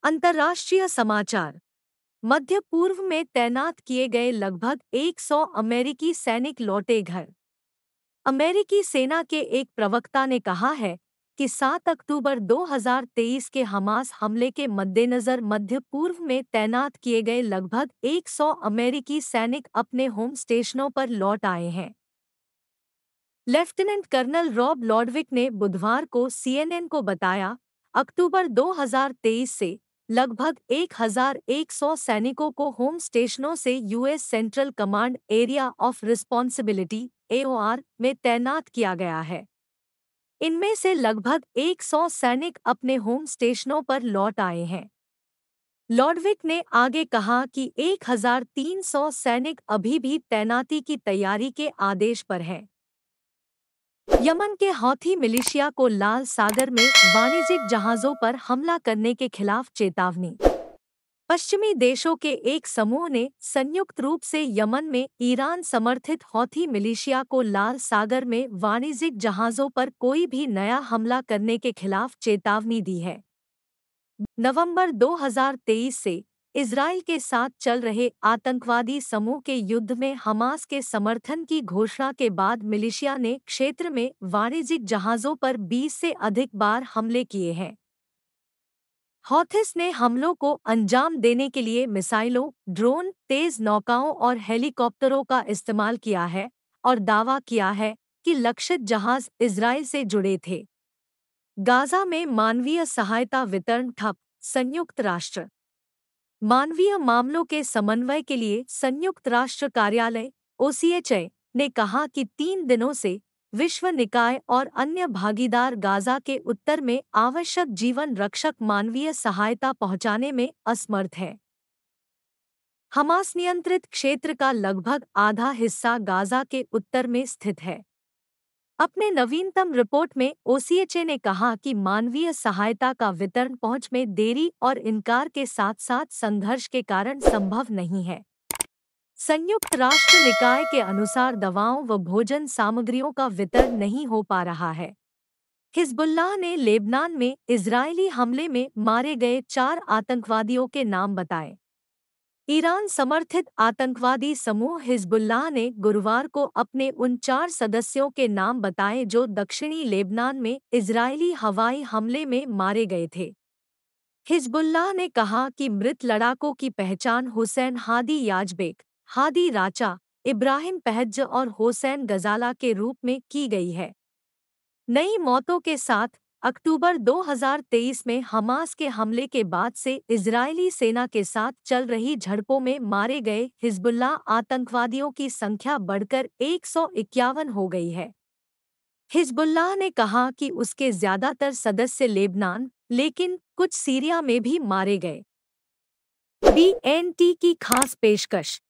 अंतर्राष्ट्रीय समाचार। मध्य पूर्व में तैनात किए गए लगभग 100 अमेरिकी सैनिक लौटे घर। अमेरिकी सेना के एक प्रवक्ता ने कहा है कि 7 अक्टूबर 2023 के हमास हमले के मद्देनज़र मध्य पूर्व में तैनात किए गए लगभग 100 अमेरिकी सैनिक अपने होम स्टेशनों पर लौट आए हैं। लेफ्टिनेंट कर्नल रॉब लॉडविक ने बुधवार को सीएनएन को बताया, अक्टूबर 2023 से लगभग 1,100 सैनिकों को होम स्टेशनों से US central command area of responsibility AOR में तैनात किया गया है। इनमें से लगभग 100 सैनिक अपने होम स्टेशनों पर लौट आए हैं। लॉडविक ने आगे कहा कि 1,300 सैनिक अभी भी तैनाती की तैयारी के आदेश पर हैं। यमन के हौथी मिलिशिया को लाल सागर में वाणिज्यिक जहाज़ों पर हमला करने के खिलाफ चेतावनी। पश्चिमी देशों के एक समूह ने संयुक्त रूप से यमन में ईरान समर्थित हौथी मिलिशिया को लाल सागर में वाणिज्यिक जहाज़ों पर कोई भी नया हमला करने के खिलाफ चेतावनी दी है। नवंबर 2023 से इजराइल के साथ चल रहे आतंकवादी समूह के युद्ध में हमास के समर्थन की घोषणा के बाद मिलिशिया ने क्षेत्र में वाणिज्यिक जहाज़ों पर 20 से अधिक बार हमले किए हैं। हौथिस ने हमलों को अंजाम देने के लिए मिसाइलों, ड्रोन, तेज नौकाओं और हेलीकॉप्टरों का इस्तेमाल किया है और दावा किया है कि लक्षित जहाज़ इजराइल से जुड़े थे। गाज़ा में मानवीय सहायता वितरण ठप। संयुक्त राष्ट्र मानवीय मामलों के समन्वय के लिए संयुक्त राष्ट्र कार्यालय ओसीएचए ने कहा कि 3 दिनों से विश्व निकाय और अन्य भागीदार गाज़ा के उत्तर में आवश्यक जीवन रक्षक मानवीय सहायता पहुंचाने में असमर्थ हैं। हमास नियंत्रित क्षेत्र का लगभग आधा हिस्सा गाज़ा के उत्तर में स्थित है। अपने नवीनतम रिपोर्ट में ओसीएचए ने कहा कि मानवीय सहायता का वितरण पहुंच में देरी और इनकार के साथ-साथ संघर्ष के कारण संभव नहीं है। संयुक्त राष्ट्र निकाय के अनुसार दवाओं व भोजन सामग्रियों का वितरण नहीं हो पा रहा है। हिजबुल्लाह ने लेबनान में इजरायली हमले में मारे गए 4 आतंकवादियों के नाम बताए। ईरान समर्थित आतंकवादी समूह हिजबुल्लाह ने गुरुवार को अपने उन 4 सदस्यों के नाम बताए जो दक्षिणी लेबनान में इजरायली हवाई हमले में मारे गए थे। हिजबुल्लाह ने कहा कि मृत लड़ाकों की पहचान हुसैन हादी याजबेक, हादी राचा, इब्राहिम पहज्ज और होसैन गजाला के रूप में की गई है। नई मौतों के साथ अक्टूबर 2023 में हमास के हमले के बाद से इजरायली सेना के साथ चल रही झड़पों में मारे गए हिजबुल्लाह आतंकवादियों की संख्या बढ़कर 151 हो गई है। हिजबुल्लाह ने कहा कि उसके ज्यादातर सदस्य लेबनान, लेकिन कुछ सीरिया में भी मारे गए। BNT की खास पेशकश।